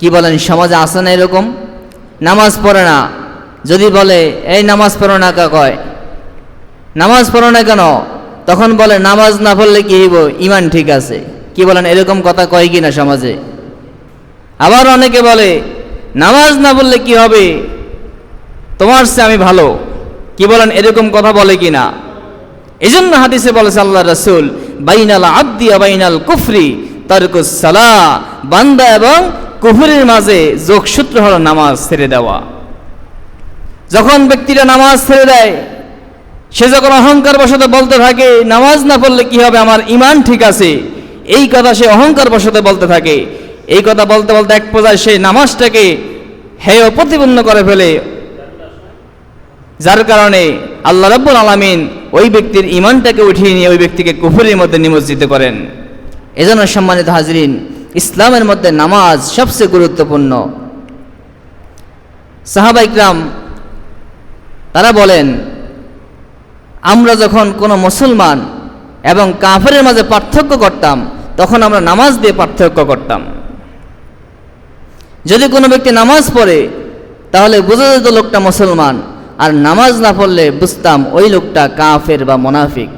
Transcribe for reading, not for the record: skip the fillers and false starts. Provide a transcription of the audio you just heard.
কি বলেন, সমাজে আসে না এরকম? নামাজ পড়ে না, যদি বলে এই নামাজ পড়ো না, কয় নামাজ পড়ো না কেন? তখন বলে নামাজ না পড়লে কি হইব, ইমান ঠিক আছে। কি বলেন, এরকম কথা কয় কি না সমাজে? আবার অনেকে বলে নামাজ না পড়লে কি হবে, তোমার চেয়ে আমি ভালো। কি বলেন, এরকম কথা বলে কি না? এই জন্য হাদিসে বলেছে আল্লাহ রাসূল, বাইনাল আবদি ওয়া বাইনাল কুফরি তারকুস সালাহ, বান্দা এবং কুফরের মাঝে যোগসূত্র হলো নামাজ ছেড়ে দেওয়া। যখন ব্যক্তিরা নামাজ ছেড়ে দেয়, সে যখন অহংকার বশত বলতে থাকে নামাজ না পড়লে কি হবে, আমার ইমান ঠিক আছে, এই কথা সে অহংকার বশত বলতে থাকে। এই কথা বলতে বলতে এক পর্যায়ে সে নামাজটাকে হেয় প্রতিপন্ন করে ফেলে, যার কারণে আল্লাহ রাব্বুল আলামিন ওই ব্যক্তির ইমানটাকে উঠিয়ে নিয়ে ওই ব্যক্তিকে কুফরের মধ্যে নিমজ্জিত করেন। এজন্য সম্মানিত হাজরিন, ইসলামের মধ্যে নামাজ সবচেয়ে গুরুত্বপূর্ণ। সাহাবা ইকরাম তারা বলেন, আমরা যখন কোনো মুসলমান এবং কাফেরের মাঝে পার্থক্য করতাম, তখন আমরা নামাজ দিয়ে পার্থক্য করতাম। যদি কোনো ব্যক্তি নামাজ পড়ে তাহলে বোঝা যেত লোকটা মুসলমান, আর নামাজ না পড়লে বুঝতাম ওই লোকটা কাফের বা মুনাফিক।